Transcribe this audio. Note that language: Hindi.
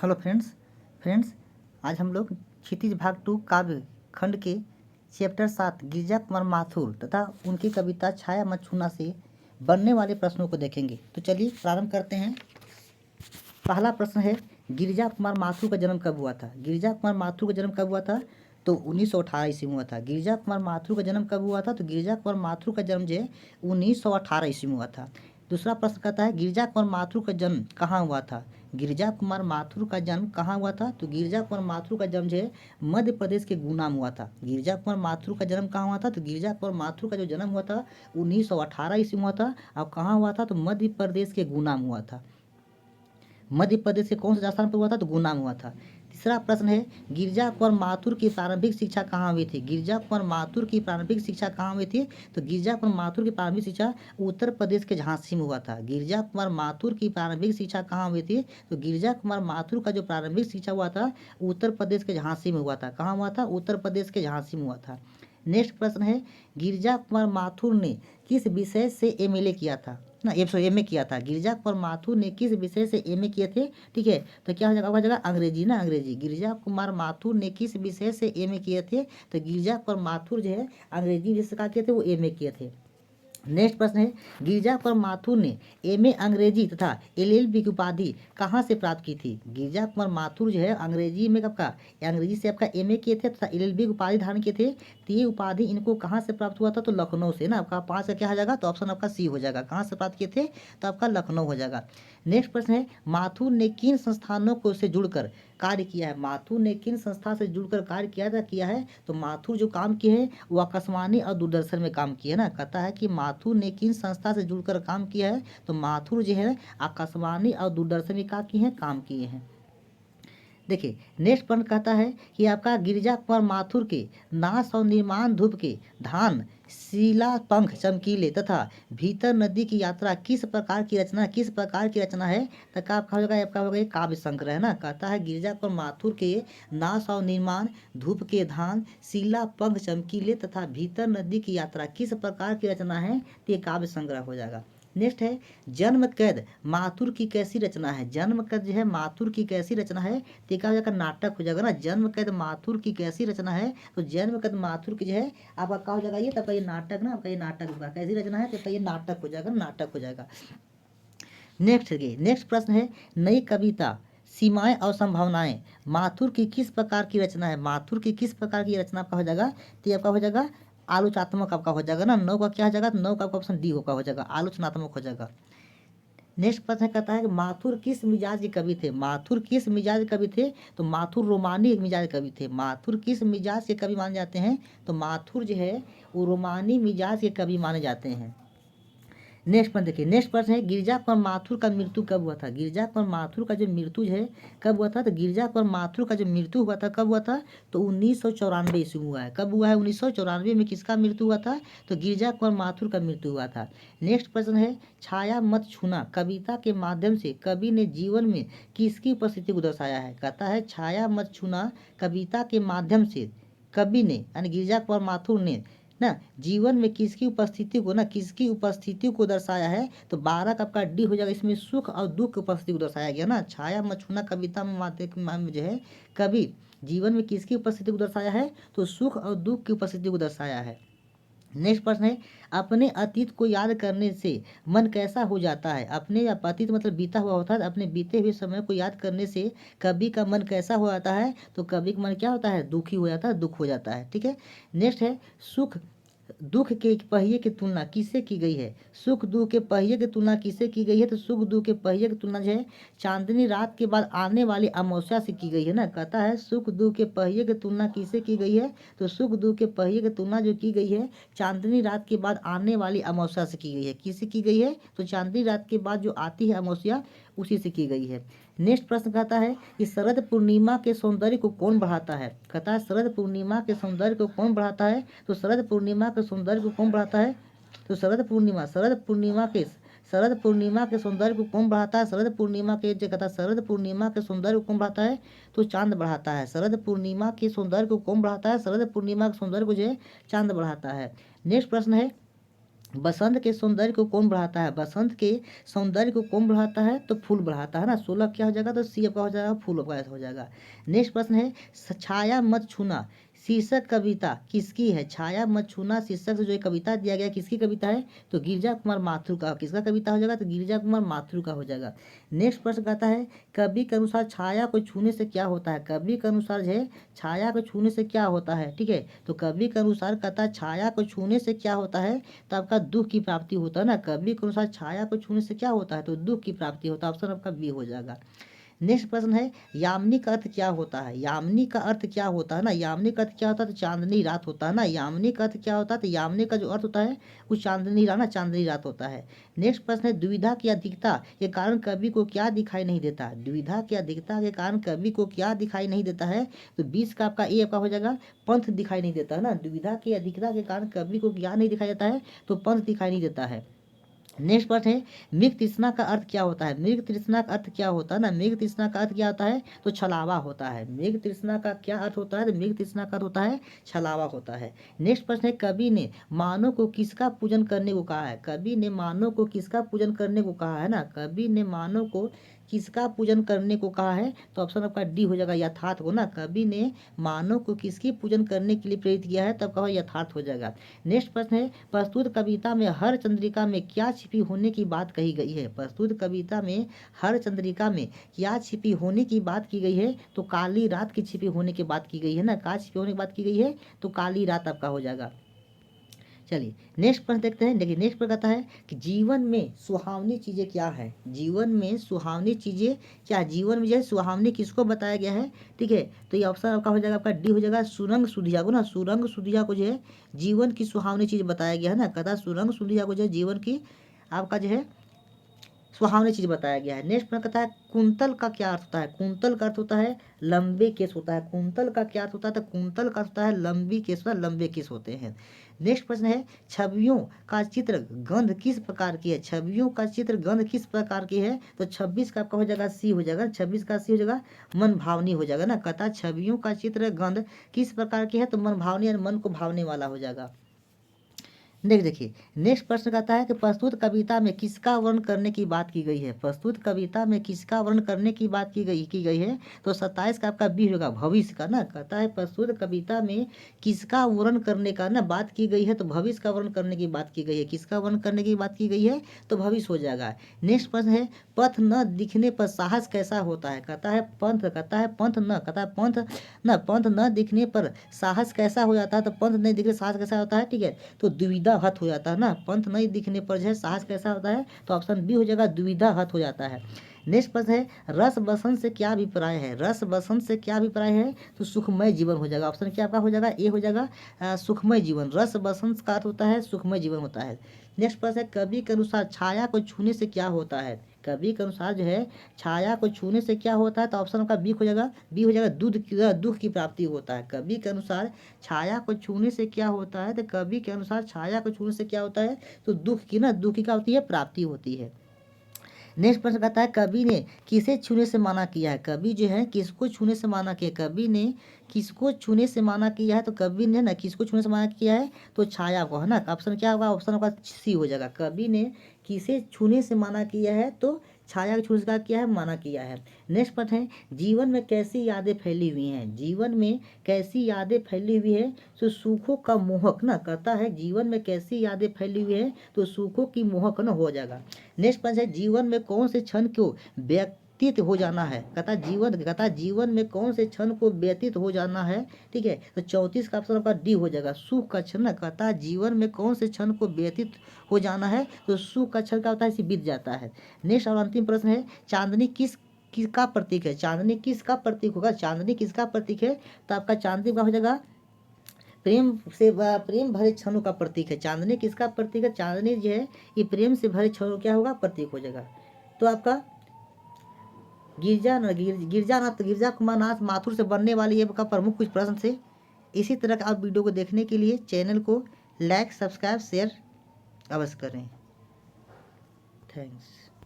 हेलो फ्रेंड्स आज हम लोग क्षितिज भाग 2 काव्य खंड के चैप्टर 7 गिरिजा कुमार माथुर तथा उनकी कविता छाया मत छूना से बनने वाले प्रश्नों को देखेंगे। तो चलिए प्रारंभ करते हैं। पहला प्रश्न है, गिरिजा कुमार माथुर का जन्म कब हुआ था? गिरिजा कुमार माथुर का जन्म कब हुआ था? तो 1918 ईस्वी में हुआ था। गिरिजा कुमार माथुर का जन्म कब हुआ था? तो गिरिजा कुमार माथुर का जन्म जो है 1918 ईस्वी में हुआ था। दूसरा प्रश्न कहता है, गिरिजा कुमार माथुर का जन्म कहाँ हुआ था? गिरिजा कुमार माथुर का जन्म कहाँ हुआ था? तो गिरिजा कुमार माथुर का जन्म जो है मध्य प्रदेश के गुना में हुआ था। गिरिजा कुमार माथुर का जन्म कहाँ हुआ था? तो गिरिजा कुमार माथुर का जो जन्म हुआ था 1918 ईस्वी में हुआ था। और कहाँ हुआ था? तो मध्य प्रदेश के गुना में हुआ था। मध्य प्रदेश के कौन से स्थान पर हुआ था? तो गुना में हुआ था। तीसरा प्रश्न है, गिरिजा कुमार माथुर की प्रारंभिक शिक्षा कहाँ हुई थी? गिरिजा कुमार माथुर की प्रारंभिक शिक्षा कहाँ हुई थी? तो गिरिजा कुमार माथुर की प्रारंभिक शिक्षा उत्तर प्रदेश के झांसी में हुआ था। गिरिजा कुमार माथुर की प्रारंभिक शिक्षा कहाँ हुई थी? तो गिरिजा कुमार माथुर का जो प्रारंभिक शिक्षा हुआ था उत्तर प्रदेश के झांसी में हुआ था। कहाँ हुआ था? उत्तर प्रदेश के झांसी में हुआ था। नेक्स्ट प्रश्न है, गिरिजा कुमार माथुर ने किस विषय से एमए किया था? ना एमए किया था। गिरिजा कुमार माथुर ने किस विषय से एमए किए थे? ठीक है, तो क्या हो जाएगा? हो जाएगा अंग्रेजी ना, अंग्रेजी। गिरिजा कुमार माथुर ने किस विषय से एमए किए थे? तो गिरिजा कुमार माथुर जो है अंग्रेजी विषय का किए थे, वो एमए किए थे। नेक्स्ट प्रश्न है, गिरिजा कुमार माथुर ने एमए अंग्रेजी तथा एलएलबी की उपाधि कहाँ से प्राप्त की थी? गिरिजा कुमार माथुर जो है अंग्रेजी में आपका अंग्रेजी से आपका एमए किए थे तथा एलएलबी की उपाधि धारण किए थे। तो ये उपाधि इनको कहाँ से प्राप्त हुआ था? तो लखनऊ से ना। आपका 5 का क्या हो जाएगा? तो ऑप्शन आपका सी हो जाएगा। कहाँ से प्राप्त किए थे? तो आपका लखनऊ हो जाएगा। नेक्स्ट प्रश्न है, माथुर ने किन संस्थानों को से जुड़कर कार्य किया है? माथुर ने किन संस्था से जुड़कर कार्य किया है? तो माथुर जो काम किए हैं वो आकाशवाणी और दूरदर्शन में काम किए ना। कहता है कि माथुर ने किन संस्था से जुड़कर काम किया है? तो माथुर जो है आकाशवाणी और दूरदर्शन में क्या किए हैं? काम किए हैं। देखिए नेक्स्ट प्रश्न कहता है कि आपका गिरिजा कुमार माथुर के नाश और निर्माण धूप के धान शिला पंख चमकीले तथा भीतर नदी की यात्रा किस प्रकार की रचना है? तो का आपका होगा? आपका होगा काव्य संग्रह है ना। कहता है गिरिजा कुमार माथुर के नाश और निर्माण धूप के धान शिला पंख चमकीले तथा भीतर नदी की यात्रा किस प्रकार की रचना है? तो ये काव्य संग्रह हो जाएगा। नेक्स्ट है, जन्म कैद माथुर की कैसी रचना है? जन्म कैद जो है माथुर की कैसी रचना है? तो क्या हो जाएगा? नाटक हो जाएगा ना। जन्म कैद माथुर की कैसी रचना है? तो जन्म कैद माथुर की जो है आपका क्या हो जाएगा? ये तब ये नाटक ना, आपका ये नाटक होगा। कैसी रचना है? तो ये नाटक हो जाएगा, नाटक हो जाएगा। नेक्स्ट प्रश्न है, नई कविता सीमाएं और संभावनाएं माथुर की किस प्रकार की रचना है? माथुर की किस प्रकार की रचना आपका हो जाएगा? तो ये आपका हो जाएगा आलोचनात्मक आपका हो जाएगा ना। 9 का क्या हो जाएगा? 9 का ऑप्शन डी होगा, हो जाएगा आलोचनात्मक हो जाएगा। नेक्स्ट प्रश्न कहता है कि माथुर किस मिजाज के कवि थे? माथुर किस मिजाज के कवि थे? तो माथुर रोमानी मिजाज के कवि थे। माथुर किस मिजाज के कवि माने जाते हैं? तो माथुर जो है वो रोमानी मिजाज के कवि माने जाते हैं। नेक्स्ट प्रश्न देखिए, नेक्स्ट प्रश्न है, गिरिजा कुमार माथुर का मृत्यु कब हुआ था? गिरिजा कुमार माथुर का जो मृत्यु है कब हुआ था? तो गिरिजा कुमार माथुर का जो मृत्यु हुआ था कब हुआ था? तो 1994 ईस्वी में हुआ है। कब हुआ है? 1994 में किसका मृत्यु हुआ था? तो गिरिजा कुमार माथुर का मृत्यु हुआ था। नेक्स्ट प्रश्न है, छाया मत छूना कविता के माध्यम से कवि ने जीवन में किसकी उपस्थिति को दर्शाया है? कहता है छाया मत छूना कविता के माध्यम से कवि ने यानी गिरिजा कुमार माथुर ने ना जीवन में किसकी उपस्थिति को दर्शाया है? तो 12 का आपका डी हो जाएगा। इसमें सुख और दुख की उपस्थिति को दर्शाया गया ना। छाया मत छूना कविता में माध्यम जो है कवि जीवन में किसकी उपस्थिति को दर्शाया है? तो सुख और दुख की उपस्थिति को दर्शाया है। नेक्स्ट प्रश्न है, अपने अतीत को याद करने से मन कैसा हो जाता है? अपने या अतीत मतलब बीता हुआ होता है। अपने बीते हुए समय को याद करने से कवि का मन कैसा हो जाता है? तो कवि का मन क्या होता है? दुखी हो जाता है, दुख हो जाता है। ठीक है। नेक्स्ट है, सुख दुख के पहिए की तुलना किससे की गई है? सुख दुख के पहिए की तुलना किससे की गई है? तो सुख दुख के पहिए की तुलना जो है चांदनी रात के बाद आने वाली अमावस्या से की गई है ना। कहता है सुख दुख के पहिए की तुलना किससे की गई है? तो सुख दुख के पहिए की तुलना जो की गई है चांदनी रात के बाद आने वाली अमावस्या से की गई है। किससे की गई है? तो चांदनी रात के बाद जो आती है अमावस्या उसी से की गई है। नेक्स्ट प्रश्न कहता है कि शरद पूर्णिमा के सौंदर्य को कौन बढ़ाता है? कहता है शरद पूर्णिमा के सौंदर्य को कौन बढ़ाता है? तो शरद पूर्णिमा के सौंदर्य को कौन बढ़ाता है? तो शरद पूर्णिमा के सौंदर्य को कौन बढ़ाता है? शरद पूर्णिमा के जो कहता है शरद पूर्णिमा के सौंदर्य को कौन बढ़ाता है? तो चांद बढ़ाता है। शरद पूर्णिमा के सौंदर्य को कौन बढ़ाता है? शरद पूर्णिमा के सौंदर्य को जो है चांद बढ़ाता है। नेक्स्ट प्रश्न है, बसंत के सौंदर्य को कौन बढ़ाता है? बसंत के सौंदर्य को कौन बढ़ाता है? तो फूल बढ़ाता है ना। 16 क्या हो जाएगा? तो सी आपका हो जाएगा, फूल आपका हो जाएगा। नेक्स्ट प्रश्न है छाया मत छूना शीर्षक कविता किसकी है? छाया मत छूना शीर्षक से जो कविता दिया गया किसकी कविता है? तो गिरिजा कुमार माथुर का। किसका कविता हो जाएगा? तो गिरिजा कुमार माथुर का हो जाएगा। नेक्स्ट प्रश्न कहता है कवि के अनुसार छाया को छूने से क्या होता है? कवि के अनुसार जो है छाया को छूने से क्या होता है? ठीक है, तो कवि के अनुसार कहता है छाया को छूने से क्या होता है? तो आपका दुख की प्राप्ति होता है ना। कवि के अनुसार छाया को छूने से क्या होता है? तो दुख की प्राप्ति होता है। ऑप्शन आपका बी हो जाएगा। नेक्स्ट प्रश्न है यामिनी का अर्थ क्या होता है? यामिनी का अर्थ क्या होता है ना। यामिनी का अर्थ क्या होता है? तो चांदनी रात होता है ना। यामिनी का अर्थ क्या होता है? तो यामिनी का जो अर्थ होता है वो चांदनी रात ना, चांदनी रात होता है। नेक्स्ट प्रश्न है द्विधा की अधिकता के कारण कवि को क्या दिखाई नहीं देता? द्विधा की अधिकता के कारण कवि को क्या दिखाई नहीं देता है? तो 20 का आपका ए आपका हो जाएगा पंथ दिखाई नहीं देता है ना। द्विधा की अधिकता के कारण कवि को क्या नहीं दिखाई देता है? तो पंथ दिखाई नहीं देता है। नेक्स्ट प्रश्न है मृग तृष्णा का अर्थ क्या होता है? मृग तृष्णा का अर्थ क्या होता है ना। मृग तृष्णा का अर्थ क्या होता है? तो छलावा होता है। मृग तृष्णा का क्या अर्थ होता है? तो मृग तृष्णा का अर्थ होता है छलावा होता है। नेक्स्ट प्रश्न है कवि ने मानव को किसका पूजन करने को कहा है? कवि ने मानव को किसका पूजन करने को कहा है ना। कवि ने मानव को किसका पूजन करने को कहा है? तो ऑप्शन आपका डी हो जाएगा यथार्थ को ना। कवि ने मानव को किसकी पूजन करने के लिए प्रेरित किया है? तब कहा यथार्थ हो जाएगा। नेक्स्ट प्रश्न है प्रस्तुत कविता में हर चंद्रिका में क्या छिपी होने की बात कही गई है? प्रस्तुत कविता में हर चंद्रिका में क्या छिपी होने की बात की गई है? तो काली रात की छिपी होने की बात की गई है ना। क्या छिपी होने की बात की गई है? तो काली रात आपका हो जाएगा। चलिए नेक्स्ट प्रश्न देखते हैं। देखिए नेक्स्ट प्रश्न कहता है कि जीवन में सुहावनी चीज़ें क्या है? जीवन में सुहावनी चीज़ें क्या? जीवन में जो है सुहावनी किसको बताया गया है? ठीक है, तो ये ऑप्शन आपका हो जाएगा आपका डी हो जाएगा सुरंग सुधिया को ना। सुरंग सुधिया को जो है जीवन की सुहावनी चीज़ बताया गया है ना। कदा सुरंग सुधिया को जो है जीवन की आपका जो है सुहावनी चीज बताया गया है। नेक्स्ट प्रश्न कहता है कुंतल का क्या अर्थ होता है? कुंतल का अर्थ होता है लंबे केस होता है। कुंतल का क्या अर्थ होता है? तो कुंतल का अर्थ होता है लंबी केस होता है, लंबे केस होते हैं। नेक्स्ट प्रश्न है छवियों का चित्र गंध किस प्रकार की है? छवियों का चित्र गंध किस प्रकार की है? तो 26 का आपका हो जाएगा सी हो जाएगा। 26 का सी हो जाएगा मन भावनी हो जाएगा ना। कहता है छवियों का चित्र गंध किस प्रकार की है? तो मन भावनी यानी मन को भावने वाला हो जाएगा। देखिए नेक्स्ट प्रश्न कहता है कि प्रस्तुत कविता में किसका वर्णन करने की बात की गई है? प्रस्तुत कविता में किसका वर्णन करने की बात की गई है? तो 27 का आपका बी होगा भविष्य का ना। कहता है प्रस्तुत कविता में किसका वर्णन करने का ना बात की गई है? तो भविष्य का वर्णन करने की बात की गई है। किसका वर्णन करने की बात की गई है? तो भविष्य हो जाएगा। नेक्स्ट प्रश्न है पथ न दिखने पर साहस कैसा होता है? कहता है पंथ, कहता है पंथ न, कहता है पंथ न दिखने पर साहस कैसा हो जाता है? तो पंथ नहीं दिखने साहस कैसा होता है? ठीक है, तो दुविधा हत हो जाता है ना। पंथ नहीं दिखने पर जो है साहस कैसा होता है? तो ऑप्शन बी हो जाएगा दुविधा हत हो जाता है। नेक्स्ट प्रश्न है रस बसंत से क्या अभिप्राय है? रस बसंत से क्या अभिप्राय है? तो सुखमय जीवन हो जाएगा। ऑप्शन क्या आपका हो जाएगा? ए हो जाएगा सुखमय जीवन। रस बसंत का अर्थ होता है सुखमय जीवन होता है। नेक्स्ट प्रश्न है कवि के अनुसार छाया को छूने से क्या होता है? कवि के अनुसार जो है छाया को छूने से क्या होता है? तो ऑप्शन का बी हो जाएगा, बी हो जाएगा दुख की प्राप्ति होता है। कवि के अनुसार छाया को छूने से क्या होता है? तो कवि के अनुसार छाया को छूने से क्या होता है? तो दुख की ना, दुख की क्या होती है? प्राप्ति होती है। नेक्स्ट प्रश्न कहता है कवि ने किसे छूने से मना किया है? कवि जो है किसको छूने से मना किया? कवि ने किसको छूने से मना किया है? तो कवि ने ना किसको छूने से मना किया है? तो छाया को है ना। ऑप्शन क्या होगा? ऑप्शन होगा सी हो जाएगा। कवि ने किसे छूने से मना किया है? तो छाया को छूने से किया है, मना किया है। नेक्स्ट प्रश्न है जीवन में कैसी यादें फैली हुई हैं? जीवन में कैसी यादें फैली हुई है? तो सुखों का मोहक ना। कहता है जीवन में कैसी यादें फैली हुई है? तो सुखों की मोहक ना हो जाएगा। नेक्स्ट प्रश्न है जीवन में कौन से क्षण को व्यतीत हो जाना है? कहता जीवन में कौन से क्षण को व्यतीत हो जाना है? ठीक है, तो 34 का ऑप्शन आपका डी हो जाएगा सुख का क्षण ना। कहता जीवन में कौन से क्षण को व्यतीत हो जाना है? तो सुख का क्षण क्या होता है? इसे बीत जाता है। नेक्स्ट और अंतिम प्रश्न है चांदनी किसका प्रतीक है? चांदनी किसका प्रतीक होगा? चांदनी किसका प्रतीक है? तो आपका चांदनी का हो जाएगा प्रेम भरे क्षणों का प्रतीक है। चांदनी किसका प्रतीक है? चांदनी जो है ये प्रेम से भरे क्षणों क्या होगा? प्रतीक हो जाएगा। तो आपका गिरजा कुमार नाथ माथुर से बनने वाली ये का प्रमुख कुछ प्रश्न थे। इसी तरह का आप वीडियो को देखने के लिए चैनल को लाइक सब्सक्राइब शेयर अवश्य करें। थैंक्स।